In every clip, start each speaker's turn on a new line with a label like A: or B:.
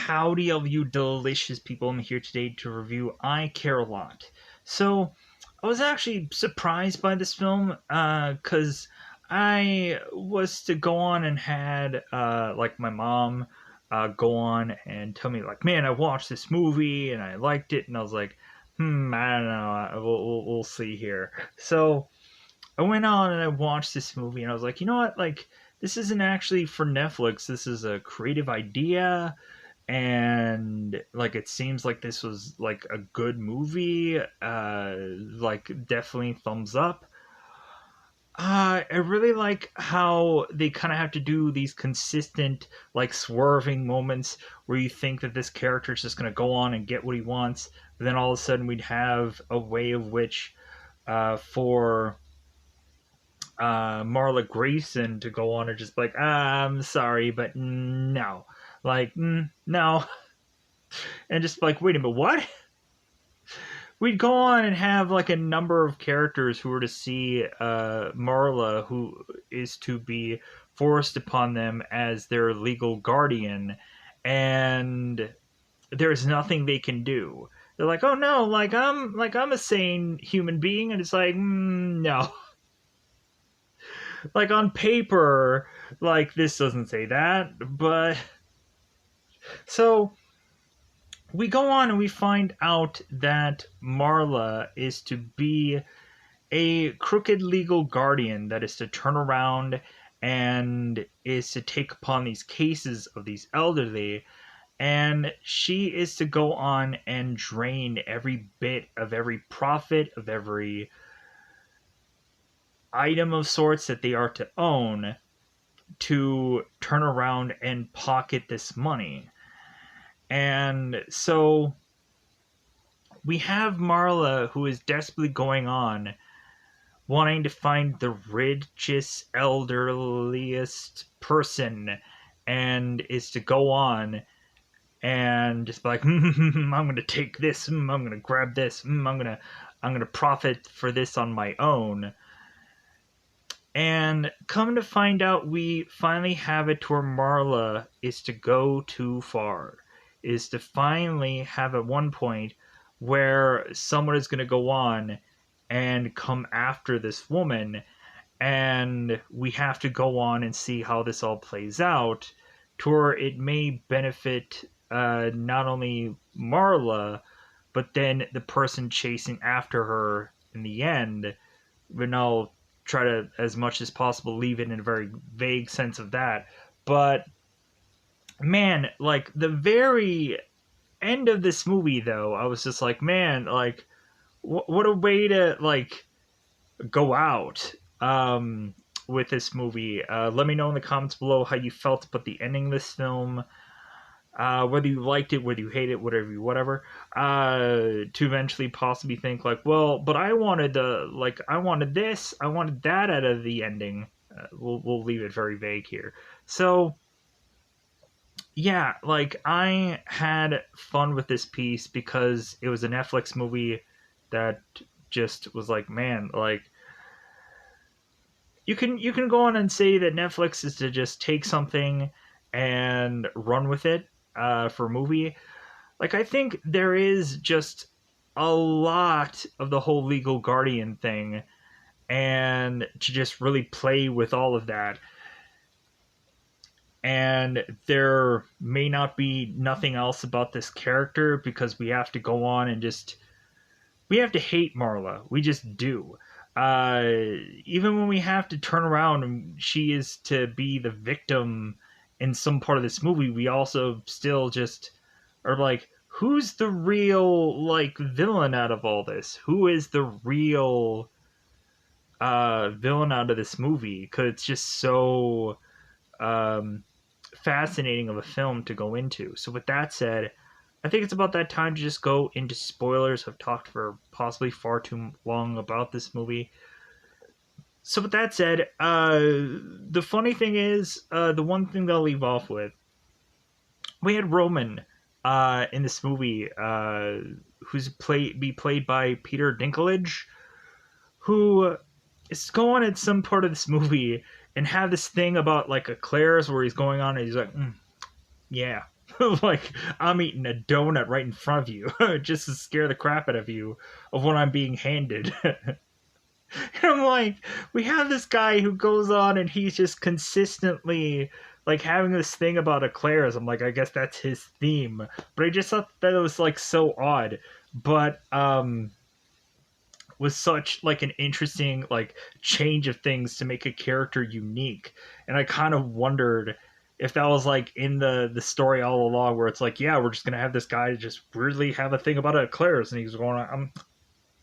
A: Howdy, all you delicious people. I'm here today to review I Care a Lot. So, I was actually surprised by this film because I was to go on and had my mom go on and tell me like, man, I watched this movie and I liked it, and I was like, I don't know, we'll see here. So I went on and I watched this movie and I was like, you know what, like this isn't actually for Netflix. This is a creative idea, and like it seems like this was like a good movie, like definitely thumbs up. I really like how they kind of have to do these consistent like swerving moments where you think that this character is just going to go on and get what he wants, but then all of a sudden we'd have a way of which for Marla Grayson to go on and just be like, I'm sorry, but no, like no, and just like, wait a minute, what? We'd go on and have like a number of characters who were to see Marla, who is to be forced upon them as their legal guardian, and there's nothing they can do. They're like, oh no, like I'm a sane human being, and it's like, no. Like on paper, like this doesn't say that, but so we go on and we find out that Marla is to be a crooked legal guardian that is to turn around and is to take upon these cases of these elderly, and she is to go on and drain every bit of every profit of every item of sorts that they are to own to turn around and pocket this money. And so we have Marla, who is desperately going on, wanting to find the richest, elderliest person, and is to go on and just be like, I'm gonna take this, I'm gonna grab this, I'm gonna profit for this on my own. And come to find out, we finally have it to where Marla is to go too far. Is to finally have at one point where someone is going to go on and come after this woman, and we have to go on and see how this all plays out, to where it may benefit not only Marla, but then the person chasing after her in the end. But I'll try to, as much as possible, leave it in a very vague sense of that. But man, like the very end of this movie, though, I was just like, man, like what a way to like go out with this movie. Let me know in the comments below how you felt about the ending of this film. Whether you liked it, whether you hate it, whatever, to eventually possibly think like, well, but I wanted I wanted this, I wanted that out of the ending. We'll leave it very vague here. So yeah, like I had fun with this piece because it was a Netflix movie that just was like, man, like you can go on and say that Netflix is to just take something and run with it for a movie. Like I think there is just a lot of the whole legal guardian thing, and to just really play with all of that. And there may not be nothing else about this character because we have to go on and just we have to hate Marla. We just do. Even when we have to turn around and she is to be the victim in some part of this movie, we also still just are like, who's the real like villain out of all this? Who is the real villain out of this movie? Because it's just so fascinating of a film to go into. So with that said, I think it's about that time to just go into spoilers. I've talked for possibly far too long about this movie. So with that said, the funny thing is, the one thing that I'll leave off with, we had Roman in this movie, who's played by Peter Dinklage, who is going at some part of this movie and have this thing about like eclairs where he's going on and he's like, yeah. Like, I'm eating a donut right in front of you just to scare the crap out of you of what I'm being handed. And I'm like, we have this guy who goes on and he's just consistently like having this thing about eclairs. I'm like, I guess that's his theme. But I just thought that it was like so odd. But was such like an interesting like change of things to make a character unique. And I kind of wondered if that was like in the story all along, where it's like, yeah, we're just gonna have this guy just weirdly have a thing about eclairs, and he's going, I'm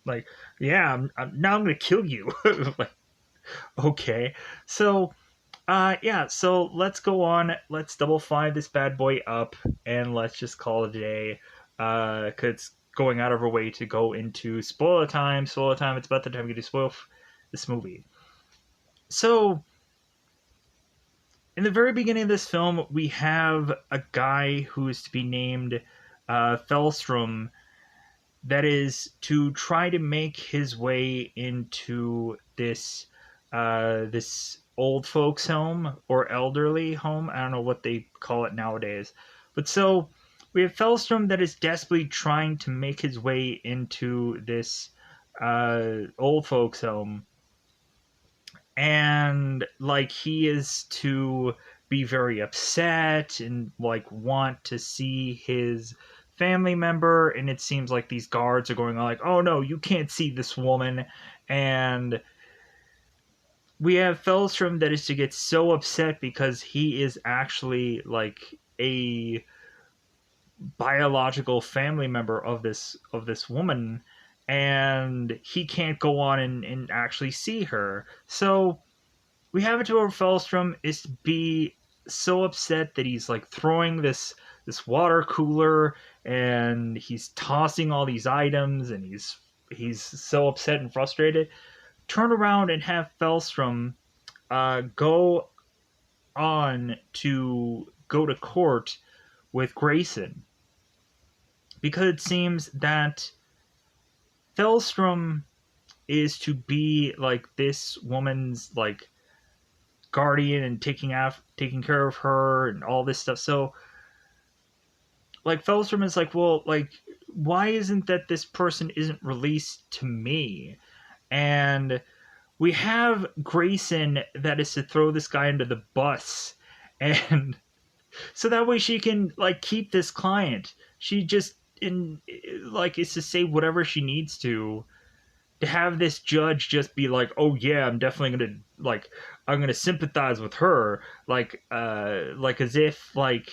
A: like, yeah, now I'm gonna kill you. Like, okay, so yeah, so let's go on. Let's double find this bad boy up, and let's just call it a day. Cause it's going out of our way to go into spoiler time. Spoiler time. It's about the time we get to spoil this movie. So, in the very beginning of this film, we have a guy who is to be named Fellstrom, that is to try to make his way into this old folks home or elderly home. I don't know what they call it nowadays. But so we have Fellstrom that is desperately trying to make his way into this old folks home, and like he is to be very upset and like want to see his family member, and it seems like these guards are going on like, oh no, you can't see this woman. And we have Fellstrom that is to get so upset because he is actually like a biological family member of this woman, and he can't go on and actually see her. So we have it to where Fellstrom is to be so upset that he's like throwing this water cooler, and he's tossing all these items, and he's so upset and frustrated. Turn around and have Fellstrom go on to go to court with Grayson, because it seems that Fellstrom is to be like this woman's like guardian and taking care of her and all this stuff. So like Fellstrom is like, well, like, why isn't that this person isn't released to me? And we have Grayson that is to throw this guy under the bus, and so that way she can like keep this client. She just in like is to say whatever she needs to have this judge just be like, oh yeah, I'm definitely gonna like, I'm gonna sympathize with her, like as if like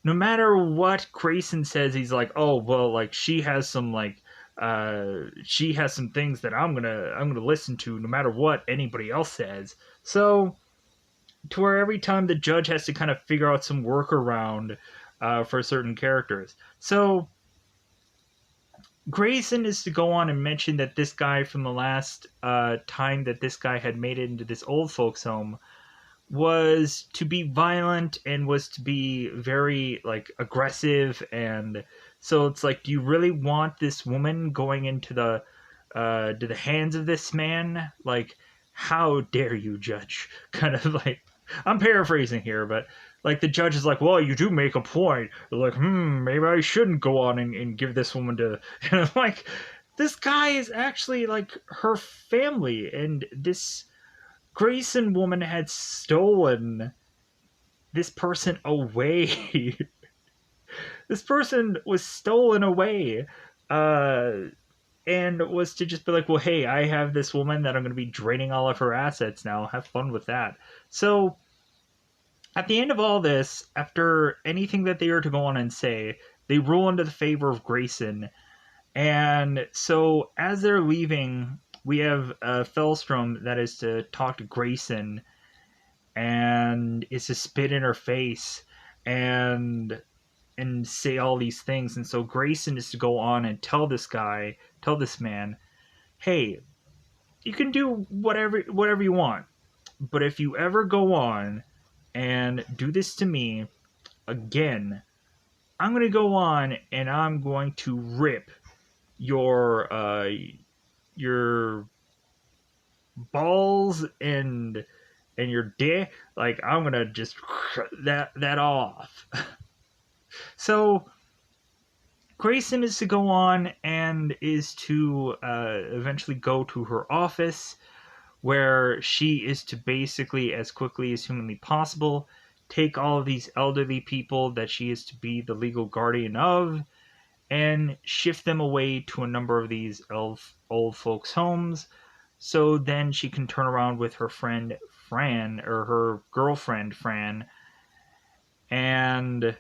A: no matter what Grayson says, he's like, oh well, like she has some like she has some things that I'm gonna listen to no matter what anybody else says. So to where every time the judge has to kind of figure out some workaround for certain characters. So Grayson is to go on and mention that this guy from the last time that this guy had made it into this old folks home was to be violent and was to be very like aggressive. And so it's like, do you really want this woman going into the to the hands of this man? Like, how dare you, judge? Kind of like, I'm paraphrasing here, but like the judge is like, well, you do make a point. They're like, maybe I shouldn't go on and give this woman to. And I'm like, this guy is actually like her family, and this Grayson woman had stolen this person away. This person was stolen away. And was to just be like, well, hey, I have this woman that I'm going to be draining all of her assets now. Have fun with that. So at the end of all this, after anything that they are to go on and say, they rule into the favor of Grayson. And so as they're leaving, we have Fellstrom that is to talk to Grayson and is to spit in her face and say all these things. And so Grayson is to go on and tell this man, hey, you can do whatever you want, but if you ever go on and do this to me again, I'm going to go on and I'm going to rip your balls and your dick. Like, I'm going to just that off. So Grayson is to go on and is to eventually go to her office, where she is to basically, as quickly as humanly possible, take all of these elderly people that she is to be the legal guardian of and shift them away to a number of these old folks' homes, so then she can turn around with her friend Fran, or her girlfriend Fran, and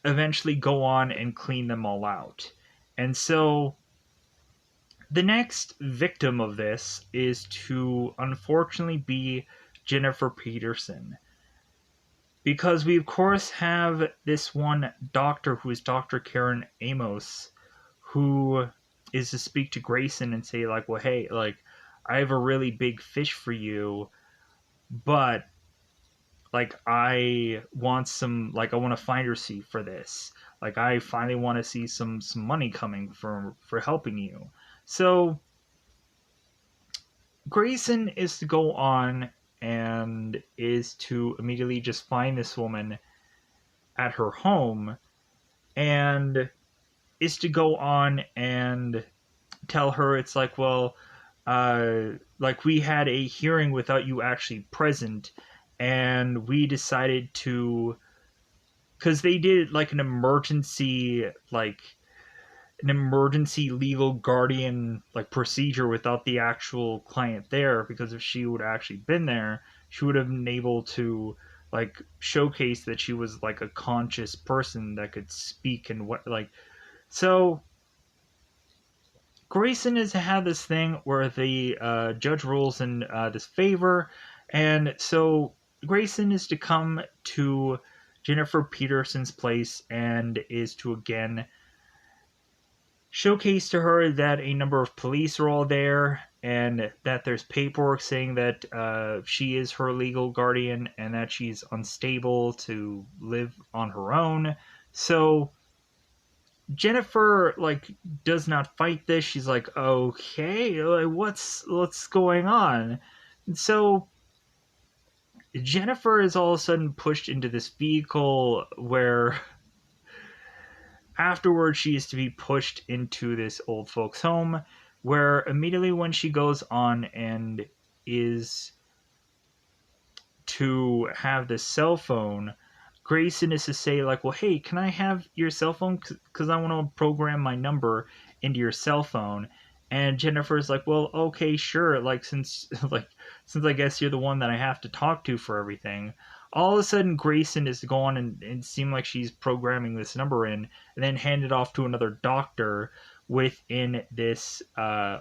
A: eventually go on and clean them all out. And so the next victim of this is to unfortunately be Jennifer Peterson. Because we, of course, have this one doctor who is Dr. Karen Amos, who is to speak to Grayson and say, like, well, hey, like, I have a really big fish for you, but, like, I want some, like, I want a finder's fee for this. Like, I finally want to see some money coming for helping you. So Grayson is to go on and is to immediately just find this woman at her home and is to go on and tell her it's like, well, like we had a hearing without you actually present, and we decided to, because they did like an emergency legal guardian like procedure without the actual client there, because if she would have actually been there, she would have been able to like showcase that she was like a conscious person that could speak and what like. So Grayson has had this thing where the judge rules in this favor, and so Grayson is to come to Jennifer Peterson's place and is to again showcase to her that a number of police are all there and that there's paperwork saying that she is her legal guardian and that she's unstable to live on her own. So Jennifer like does not fight this. She's like, okay, like, what's going on? And so Jennifer is all of a sudden pushed into this vehicle where afterwards she is to be pushed into this old folks home, where immediately when she goes on and is to have the cell phone, Grayson is to say like, well, hey, can I have your cell phone, because I want to program my number into your cell phone. And Jennifer's like, well, okay, sure, like since since I guess you're the one that I have to talk to for everything. All of a sudden Grayson is to go on and seem like she's programming this number in and then hand it off to another doctor within this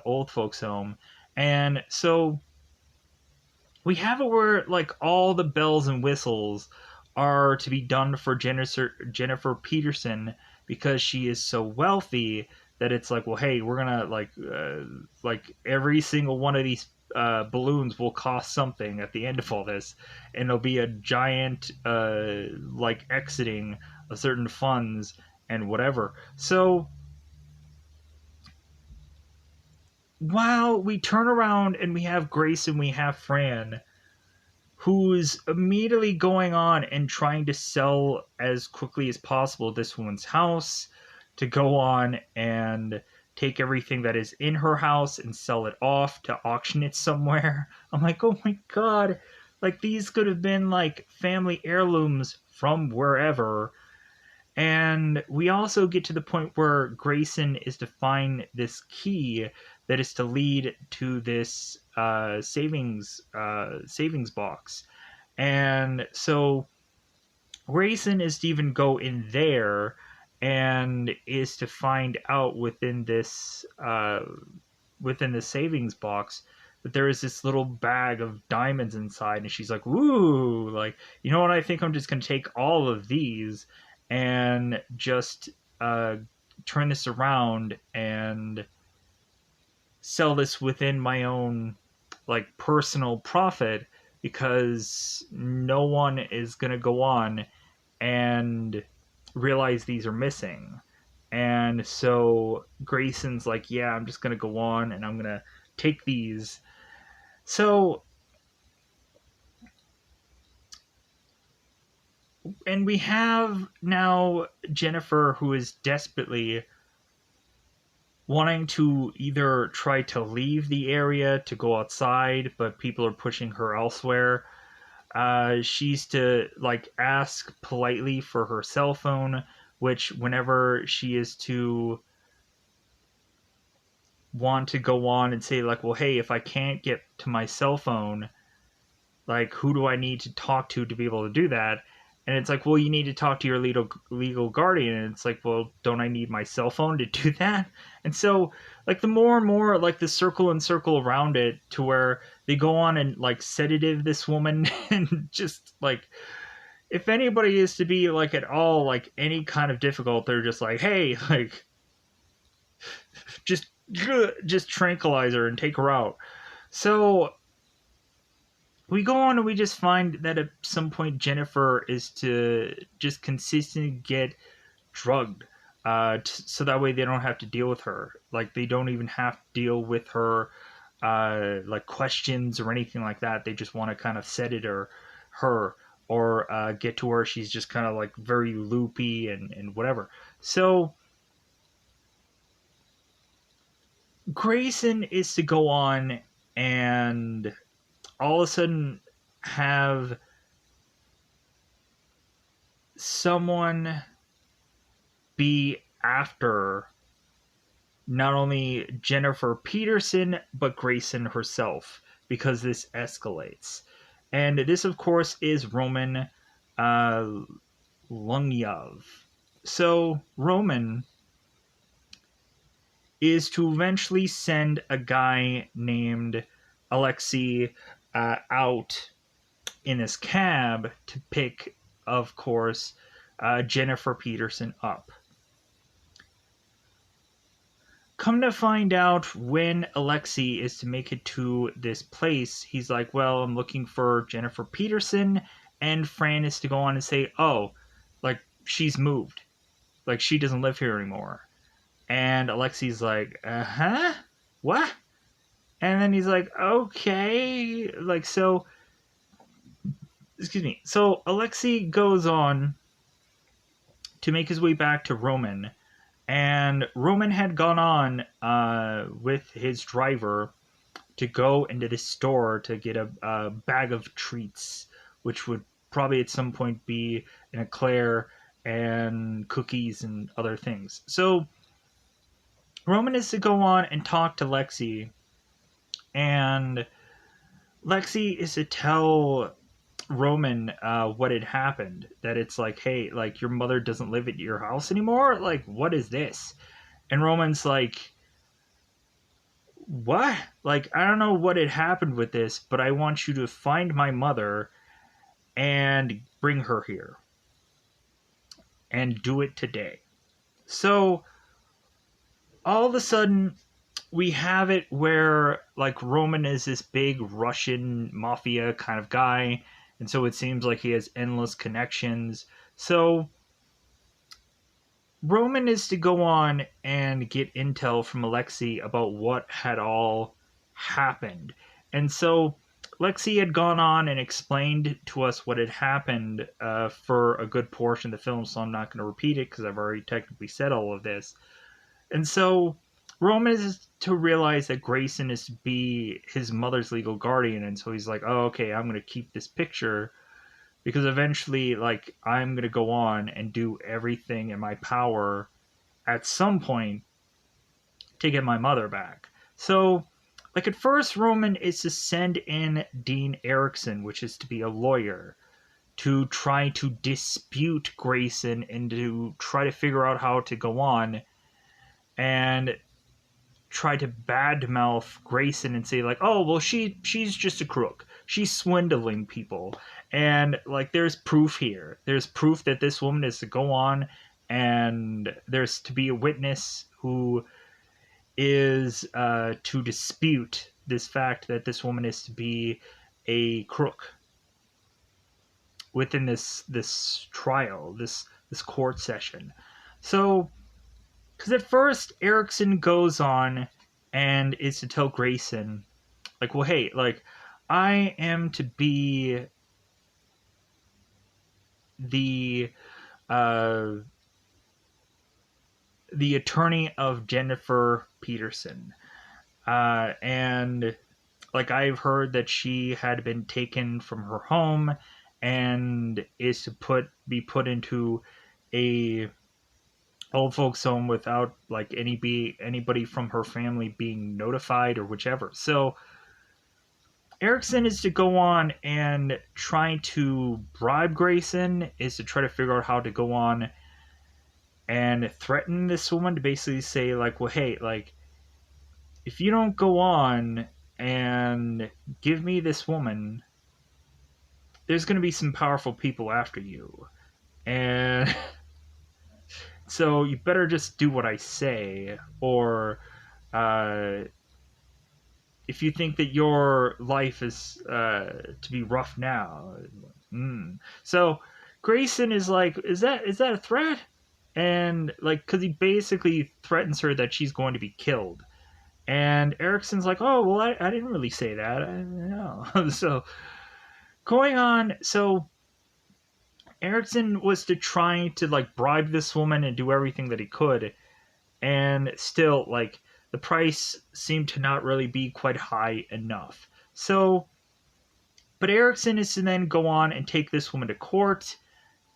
A: old folks home. And so we have it where like all the bells and whistles are to be done for Jennifer Peterson, because she is so wealthy that it's like, well, hey, we're gonna like every single one of these balloons will cost something at the end of all this, and it'll be a giant like exiting of certain funds and whatever. So while we turn around and we have Grace and we have Fran, who's immediately going on and trying to sell as quickly as possible this woman's house, to go on and take everything that is in her house and sell it off to auction it somewhere. I'm like, oh my god, like these could have been like family heirlooms from wherever. And we also get to the point where Grayson is to find this key that is to lead to this savings box. And so Grayson is to even go in there and is to find out within the savings box that there is this little bag of diamonds inside, and she's like, ooh, like, you know what, I think I'm just gonna take all of these and just turn this around and sell this within my own like personal profit, because no one is going to go on and realize these are missing. And so Grayson's like, yeah, I'm just going to go on and I'm going to take these. So And we have now Jennifer, who is desperately wanting to either try to leave the area to go outside, but people are pushing her elsewhere. She's to like ask politely for her cell phone, which whenever she is to want to go on and say like, well, hey, if I can't get to my cell phone, like who do I need to talk to be able to do that? And it's like, well, you need to talk to your legal guardian. And it's like, well, don't I need my cell phone to do that? And so, like, the more and more, like, the circle and circle around it to where they go on and, like, sedative this woman and just, like, if anybody is to be, like, at all, like, any kind of difficult, they're just like, hey, like, just, just tranquilize her and take her out. So we go on and we just find that at some point Jennifer is to just consistently get drugged, so that way they don't have to deal with her. Like they don't even have to deal with her like questions or anything like that. They just want to kind of sedate her or get to where she's just kind of like very loopy and whatever. So Grayson is to go on and all of a sudden have someone be after not only Jennifer Peterson but Grayson herself because this escalates. And this, of course, is Roman uh, Lungyov. So Roman is to eventually send a guy named Alexei out in his cab to pick, of course, Jennifer Peterson up. Come to find out, when Alexei is to make it to this place, he's like, well, I'm looking for Jennifer Peterson. And Fran is to go on and say, oh, like, she's moved. Like, she doesn't live here anymore. And Alexei's like, huh? What? And then he's like, okay. Like, so, excuse me. So Alexei goes on to make his way back to Roman. And Roman had gone on with his driver to go into this store to get a bag of treats, which would probably at some point be an eclair and cookies and other things. So Roman is to go on and talk to Lexi, and Lexi is to tell Roman what had happened. That it's like, hey, like your mother doesn't live at your house anymore. Like, what is this? And Roman's like, what? Like, I don't know what had happened with this, but I want you to find my mother and bring her here. And do it today. So, all of a sudden, we have it where, like, Roman is this big Russian mafia kind of guy, and so it seems like he has endless connections. So, Roman is to go on and get intel from Alexei about what had all happened. And so Lexi had gone on and explained to us what had happened for a good portion of the film, so I'm not going to repeat it because I've already technically said all of this. And so Roman is to realize that Grayson is to be his mother's legal guardian, and so he's like, oh, okay, I'm going to keep this picture because eventually, like, I'm going to go on and do everything in my power at some point to get my mother back. So, like, at first, Roman is to send in Dean Erickson, which is to be a lawyer, to try to dispute Grayson and to try to figure out how to go on and try to badmouth Grayson and say like, oh well, she's just a crook. She's swindling people, and like there's proof here. There's proof that this woman is to go on, and there's to be a witness who is to dispute this fact that this woman is to be a crook within this trial, this court session. So because at first, Erickson goes on and is to tell Grayson, like, well, hey, like, I am to be uh, the attorney of Jennifer Peterson. And like I've heard that she had been taken from her home and is to be put into a old folks home without like anybody from her family being notified or whichever. So Erickson is to go on and try to bribe Grayson, is to try to figure out how to go on and threaten this woman to basically say like, well, hey, like if you don't go on and give me this woman, there's going to be some powerful people after you. And so you better just do what I say, or uh, if you think that your life is to be rough now. So Grayson is like, is that a threat? And like, because he basically threatens her that she's going to be killed. And Erickson's like, oh, well, I didn't really say that. No. So going on, so Erickson was to try to like bribe this woman and do everything that he could. And still, like, the price seemed to not really be quite high enough. So, but Erickson is to then go on and take this woman to court.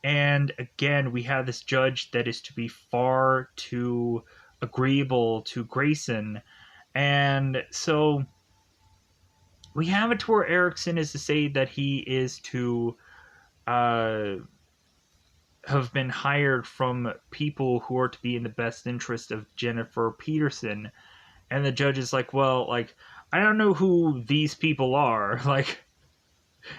A: And again, we have this judge that is to be far too agreeable to Grayson. And so we have it to where Erickson is to say that he is to have been hired from people who are to be in the best interest of Jennifer Peterson. And the judge is like, well, like, I don't know who these people are. Like,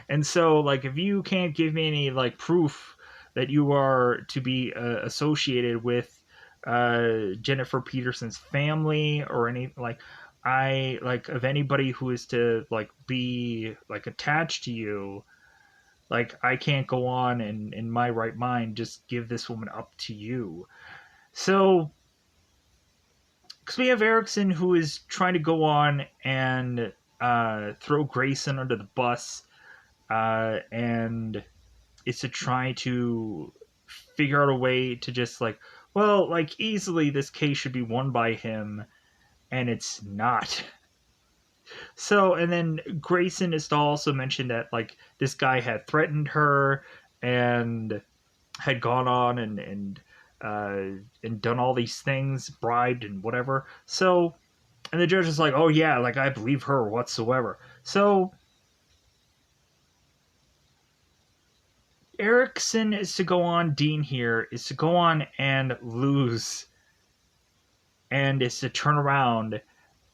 A: and so, like, if you can't give me any, like, proof that you are to be associated with Jennifer Peterson's family or any, like, of anybody who is to, like, be, like, attached to you, like, I can't go on and, in my right mind, just give this woman up to you. So, because we have Erickson who is trying to go on and throw Grayson under the bus, and it's to try to figure out a way to just like, well, like easily this case should be won by him, and it's not. So, and then Grayson is to also mention that like this guy had threatened her and had gone on and done all these things, bribed and whatever. So, and the judge is like, oh yeah, like I believe her whatsoever. So Erickson is to go on, Dean here is to go on and lose, and is to turn around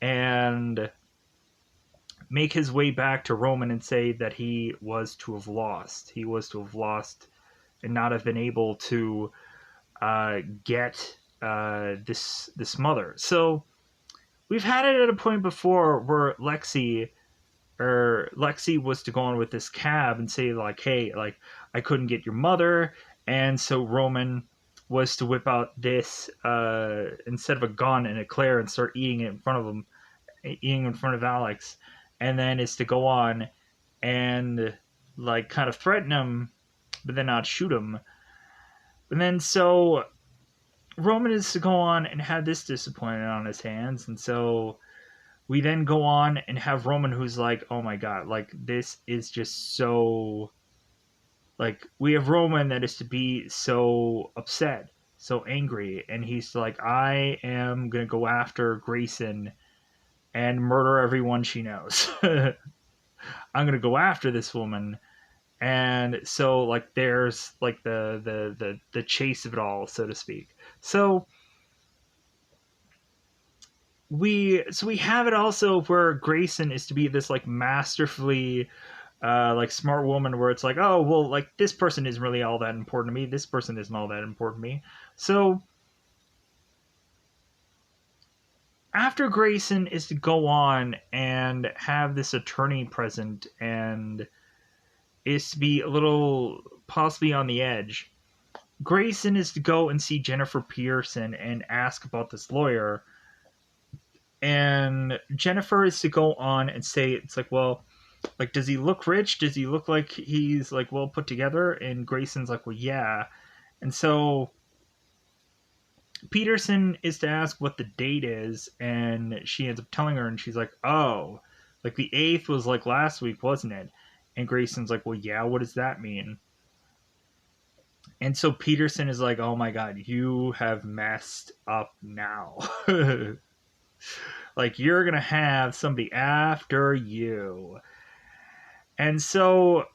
A: and make his way back to Roman and say that he was to have lost. He was to have lost and not have been able to get this mother. So we've had it at a point before where Lexi was to go on with this cab and say like, hey, like I couldn't get your mother, and so Roman was to whip out this instead of a gun and eclair and start eating it in front of him, eating in front of Alex, and then is to go on and like kind of threaten him, but then not shoot him. And then so Roman is to go on and have this disappointment on his hands, and so we then go on and have Roman who's like, oh my god, like this is just so, like we have Roman that is to be so upset, so angry, and he's like, I am gonna go after Grayson and murder everyone she knows. I'm gonna go after this woman. And so like there's like the chase of it all, so to speak. So we have it also where Grayson is to be this like masterfully like smart woman, where it's like, oh well, like this person isn't really all that important to me, this person isn't all that important to me. So after Grayson is to go on and have this attorney present and is to be a little possibly on the edge, Grayson is to go and see Jennifer Pearson and ask about this lawyer. And Jennifer is to go on and say, it's like, well, like, does he look rich? Does he look like he's like well put together? And Grayson's like, well, yeah. And so Peterson is to ask what the date is, and she ends up telling her, and she's like, oh, like the 8th was like last week, wasn't it? And Grayson's like, well, yeah, what does that mean? And so Peterson is like, oh my god, you have messed up now. Like, you're gonna have somebody after you. And so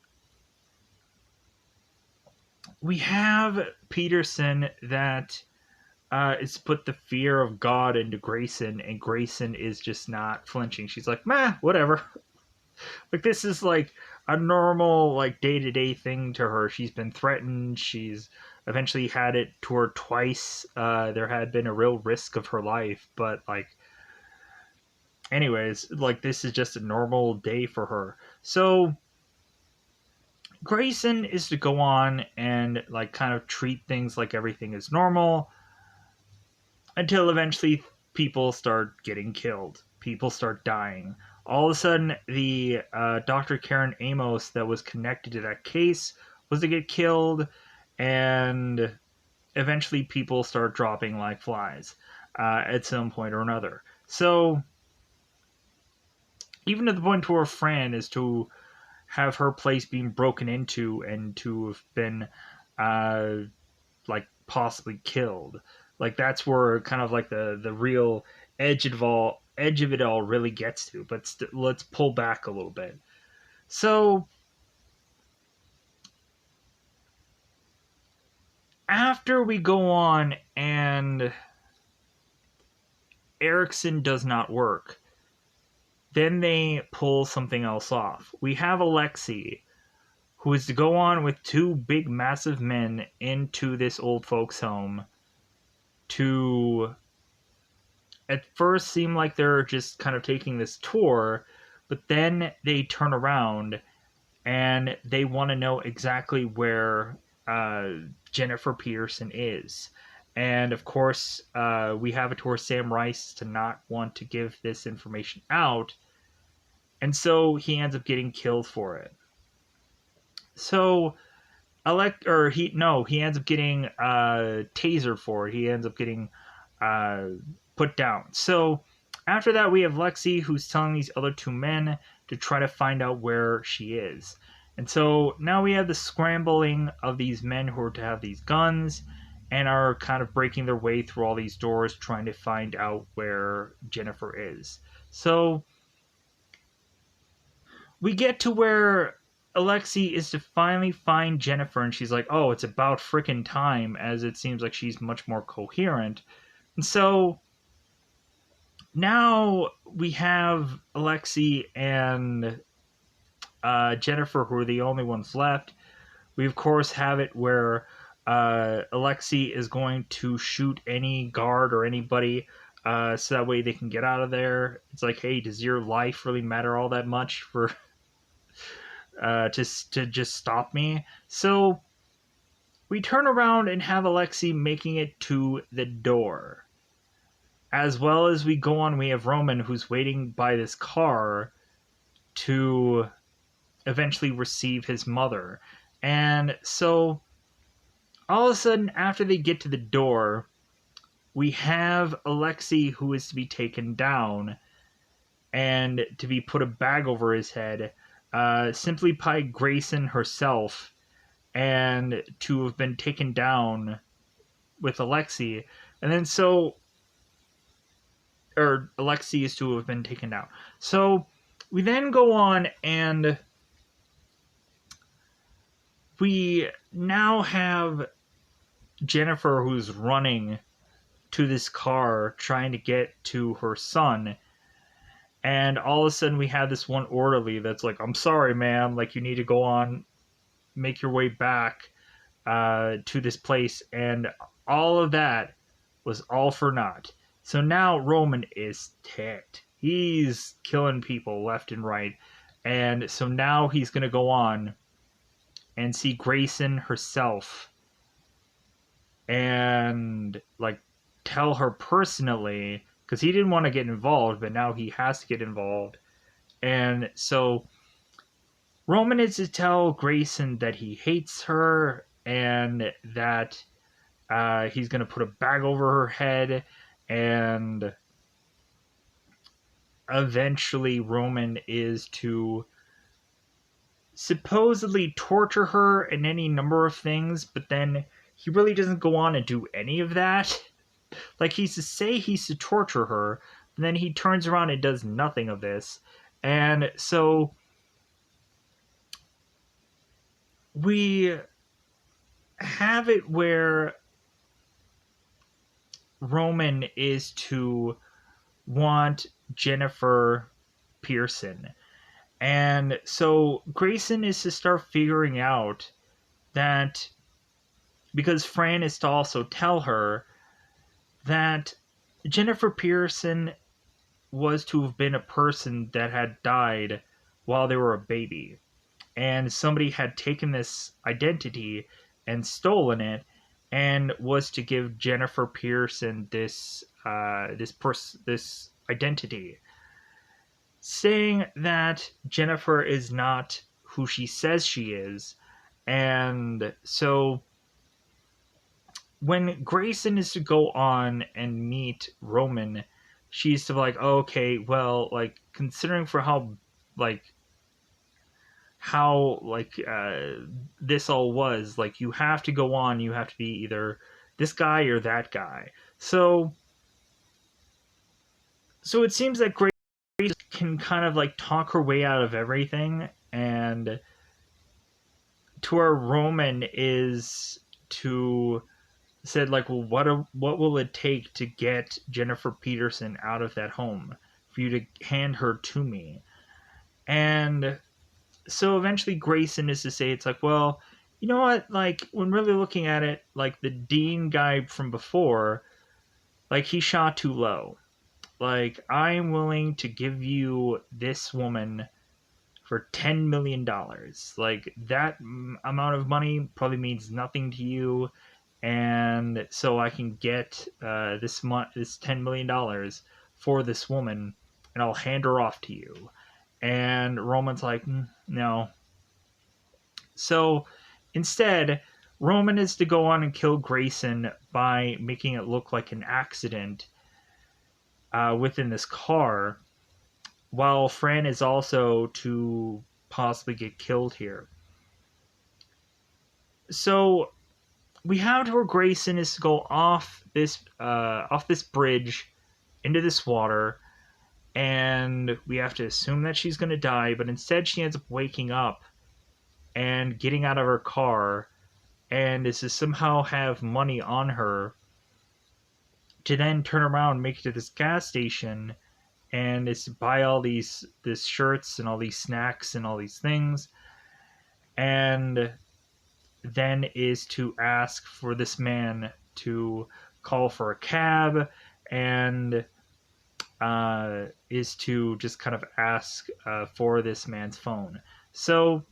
A: we have Peterson that is put the fear of God into Grayson, and Grayson is just not flinching. She's like, meh, whatever. Like, this is like a normal, like, day-to-day thing to her. She's been threatened. She's eventually had it to her twice. There had been a real risk of her life, but, like, anyways, like, this is just a normal day for her. So Grayson is to go on and, like, kind of treat things like everything is normal until eventually people start getting killed. People start dying. All of a sudden, the Dr. Karen Amos that was connected to that case was to get killed, and eventually people start dropping like flies at some point or another. So, even to the point where Fran is to have her place being broken into and to have been, like, possibly killed. Like, that's where kind of like the real edge of it all really gets to. But let's pull back a little bit. So after we go on and Erickson does not work, then they pull something else off. We have Alexei, who is to go on with 2 big massive men into this old folks home to at first seem like they're just kind of taking this tour, but then they turn around and they want to know exactly where Jennifer Peterson is. And of course, we have it to where Sam Rice to not want to give this information out, and so he ends up getting killed for it. So he ends up getting tasered for it. He ends up getting put down. So after that, we have Lexi, who's telling these other 2 men to try to find out where she is. And so now we have the scrambling of these men who are to have these guns and are kind of breaking their way through all these doors trying to find out where Jennifer is. So we get to where Alexi is to finally find Jennifer, and she's like, oh, it's about frickin' time, as it seems like she's much more coherent. And so now we have Alexi and Jennifer, who are the only ones left. We, of course, have it where Alexi is going to shoot any guard or anybody so that way they can get out of there. It's like, hey, does your life really matter all that much for to just stop me? So we turn around and have Alexi making it to the door. As well as we go on, we have Roman, who's waiting by this car to eventually receive his mother. And so all of a sudden, after they get to the door, we have Alexi, who is to be taken down and to be put a bag over his head, simply by Grayson herself, and to have been taken down with Alexi. And then Alexi is to have been taken down. So we then go on and we now have Jennifer, who's running to this car trying to get to her son. And all of a sudden we have this one orderly that's like, I'm sorry, ma'am, like, you need to go on, make your way back to this place. And all of that was all for naught. So now Roman is ticked. He's killing people left and right. And so now he's going to go on and see Grayson herself and, like, tell her personally, because he didn't want to get involved, but now he has to get involved. And so Roman is to tell Grayson that he hates her and that he's going to put a bag over her head, and eventually Roman is to supposedly torture her in any number of things, but then he really doesn't go on and do any of that. Like, he's to say he's to torture her, but then he turns around and does nothing of this. And so we have it where Roman is to want Jennifer Pearson. And so Grayson is to start figuring out that, because Fran is to also tell her that Jennifer Pearson was to have been a person that had died while they were a baby. And somebody had taken this identity and stolen it, and was to give Jennifer Pearson this identity, saying that Jennifer is not who she says she is. And so when Grayson is to go on and meet Roman, she's to be like, oh, okay, well, like, considering for like how this all was, like, you have to go on, you have to be either this guy or that guy. So it seems that Grace can kind of like talk her way out of everything, and to where Roman is to said, like, well, what will it take to get Jennifer Peterson out of that home for you to hand her to me? And so eventually Grayson is to say, it's like, well, you know what, like, when really looking at it, like, the Dean guy from before, like, he shot too low. Like, I'm willing to give you this woman for $10 million. Like, that amount of money probably means nothing to you, and so I can get this $10 million for this woman, and I'll hand her off to you. And Roman's like, no. So instead, Roman is to go on and kill Grayson by making it look like an accident within this car, while Fran is also to possibly get killed here. So we have to where Grayson is to go off this bridge into this water, and we have to assume that she's going to die, but instead she ends up waking up and getting out of her car, and is to somehow have money on her to then turn around and make it to this gas station, and is to buy all these shirts and all these snacks and all these things, and then is to ask for this man to call for a cab, and is to just kind of ask for this man's phone. So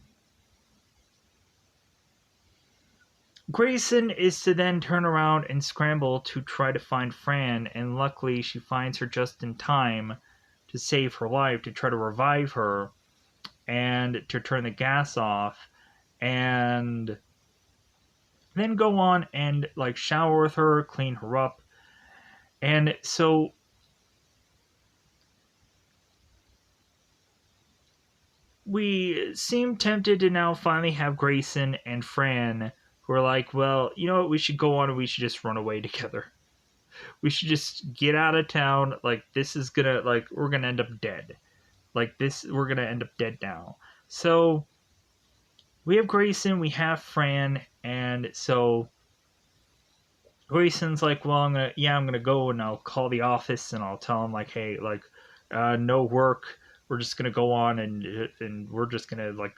A: Grayson is to then turn around and scramble to try to find Fran, and luckily she finds her just in time to save her life, to try to revive her, and to turn the gas off, and then go on and like shower with her, clean her up. And so we seem tempted to now finally have Grayson and Fran who are like, well, you know what, we should go on and we should just run away together. We should just get out of town. Like, this is gonna, like, we're gonna end up dead. Like, this, we're gonna end up dead now. So we have Grayson, we have Fran, and so Grayson's like, well, I'm gonna go and I'll call the office and I'll tell them, like, hey, like, no work. We're just gonna go on and we're just gonna like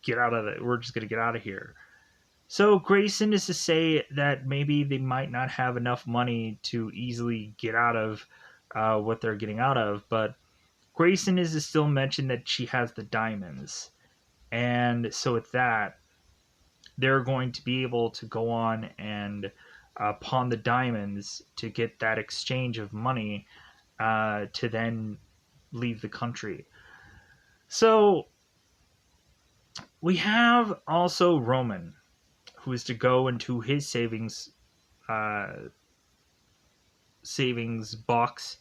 A: get out of it. We're just gonna get out of here. So Grayson is to say that maybe they might not have enough money to easily get out of what they're getting out of, but Grayson is to still mention that she has the diamonds, and so with that, they're going to be able to go on and pawn the diamonds to get that exchange of money to then leave the country. So we have also Roman, who is to go into his savings box,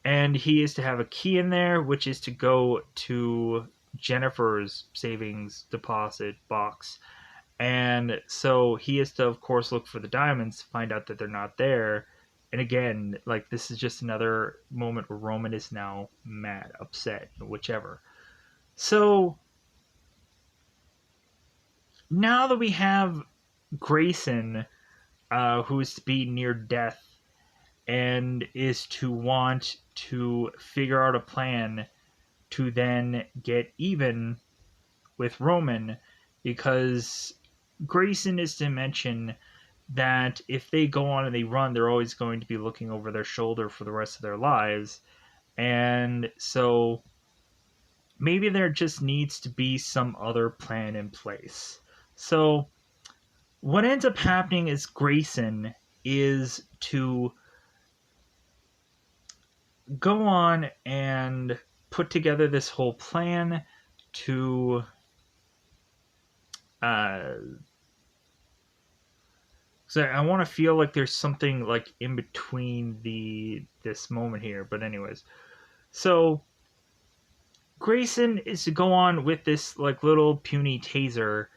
A: and he is to have a key in there, which is to go to Jennifer's savings deposit box. And so he has to, of course, look for the diamonds, find out that they're not there. And again, like, this is just another moment where Roman is now mad, upset, whichever. So now that we have Grayson, who is to be near death and is to want to figure out a plan to then get even with Roman, because Grayson is to mention that if they go on and they run, they're always going to be looking over their shoulder for the rest of their lives. And so maybe there just needs to be some other plan in place. So what ends up happening is Grayson is to go on and put together this whole plan to so I want to feel like there's something like in between this moment here, but anyways. So Grayson is to go on with this like little puny taser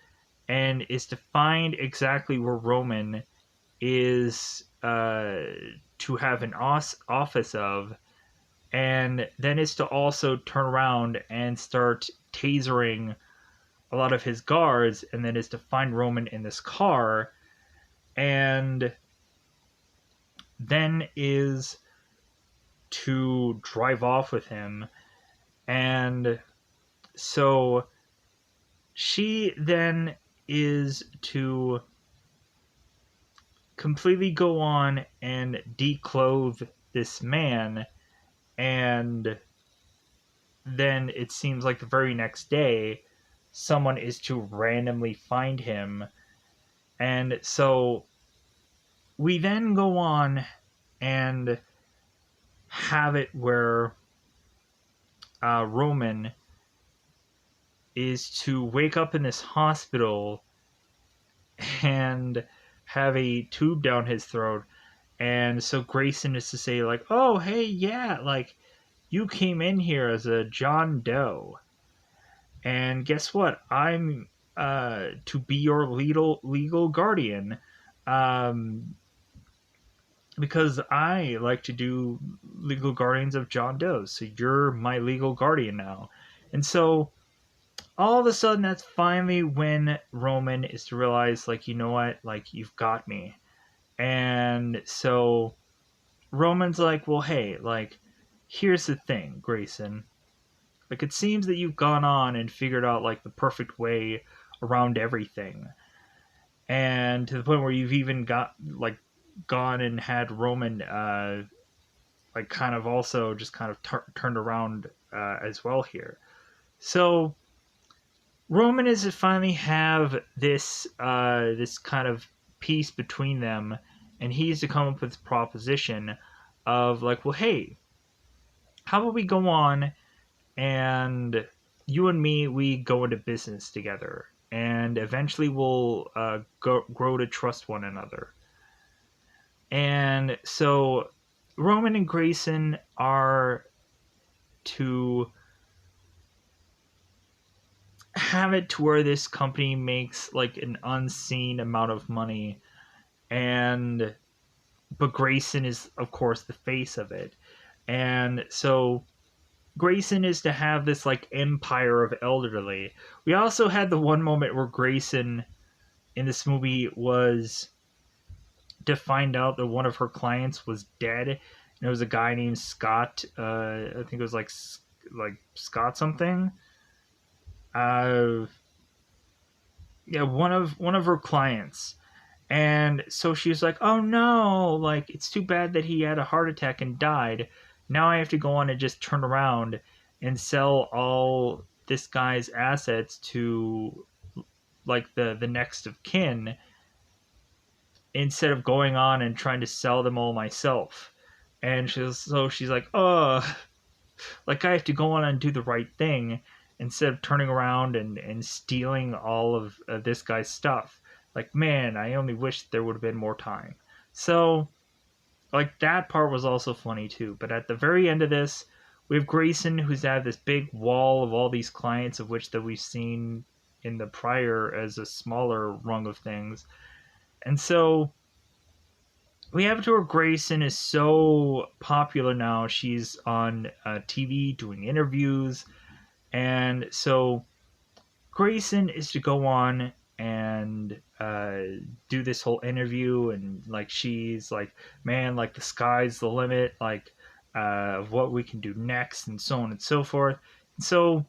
A: and is to find exactly where Roman is to have an office of, and then is to also turn around and start tasering a lot of his guards, and then is to find Roman in this car, and then is to drive off with him. And so she then is to completely go on and declothe this man, and then it seems like the very next day someone is to randomly find him. And so we then go on and have it where Roman is to wake up in this hospital and have a tube down his throat. And so Grayson is to say, like, oh, hey, yeah, like, you came in here as a John Doe. And guess what? I'm to be your legal guardian. Because I like to do legal guardians of John Doe. So you're my legal guardian now. And so all of a sudden, that's finally when Roman is to realize, like, you know what? Like, you've got me. And so Roman's like, well, hey, like, here's the thing, Grayson. Like, it seems that you've gone on and figured out, like, the perfect way around everything. And to the point where you've even gone and had Roman, like, kind of also just kind of turned around as well here. So Roman is to finally have this this kind of peace between them, and he's to come up with a proposition of like, well, hey, how about we go on and you and me, we go into business together, and eventually we'll grow to trust one another. And so Roman and Grayson are to have it to where this company makes like an unseen amount of money, and but Grayson is of course the face of it. And so Grayson is to have this like empire of elderly. We also had the one moment where Grayson in this movie was to find out that one of her clients was dead, and it was a guy named Scott. I think it was like Scott something. Yeah, one of her clients. And so she was like, oh no, like, it's too bad that he had a heart attack and died. Now I have to go on and just turn around and sell all this guy's assets to like the next of kin, instead of going on and trying to sell them all myself. And she's like, oh, like, I have to go on and do the right thing. instead of turning around and stealing all of this guy's stuff. Like, man, I only wish there would have been more time. So, like, that part was also funny too. But at the very end of this, we have Grayson, who's had this big wall of all these clients, of which that we've seen in the prior as a smaller rung of things. And so we have to where Grayson is so popular now. She's on TV doing interviews. And so Grayson is to go on and do this whole interview, and like she's like, man, like the sky's the limit, like of what we can do next, and so on and so forth. And so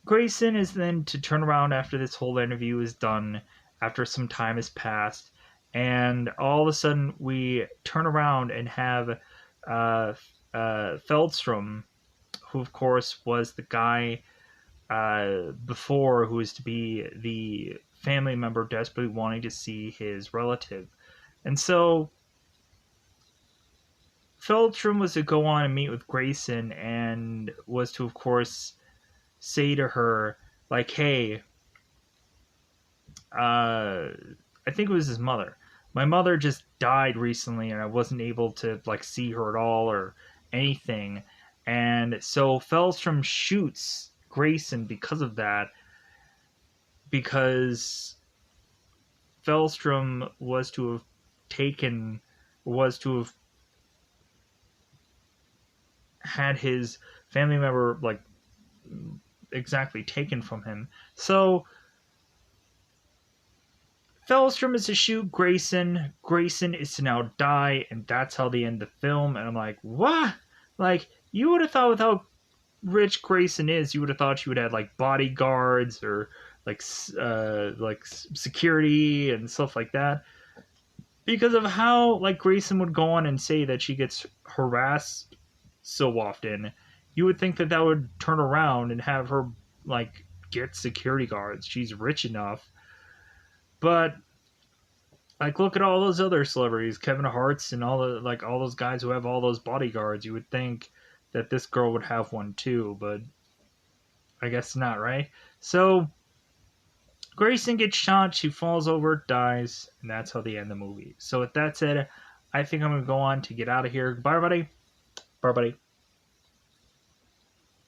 A: Grayson is then to turn around after this whole interview is done, after some time has passed, and all of a sudden we turn around and have Feldstrom, who of course was the guy before, who was to be the family member desperately wanting to see his relative. And so Feldstrom was to go on and meet with Grayson, and was to, of course, say to her, like, hey, I think it was his mother. My mother just died recently, and I wasn't able to, like, see her at all or anything. And so Feldstrom shoots Grayson because of that, because Feldstrom was to have had his family member, like, exactly taken from him. So Feldstrom is to shoot Grayson. Grayson is to now die, and that's how they end the film. And I'm like, what? Like, you would have thought with how rich Grayson is, you would have thought she would have like bodyguards or like security and stuff like that, because of how like Grayson would go on and say that she gets harassed so often. You would think that that would turn around and have her like get security guards. She's rich enough. But like, look at all those other celebrities, Kevin Hart's and all the like all those guys who have all those bodyguards. You would think that this girl would have one too, but I guess not, right? So Grayson gets shot, she falls over, dies, and that's how they end the movie. So with that said, I think I'm gonna go on to get out of here. Bye, everybody. Bye, buddy.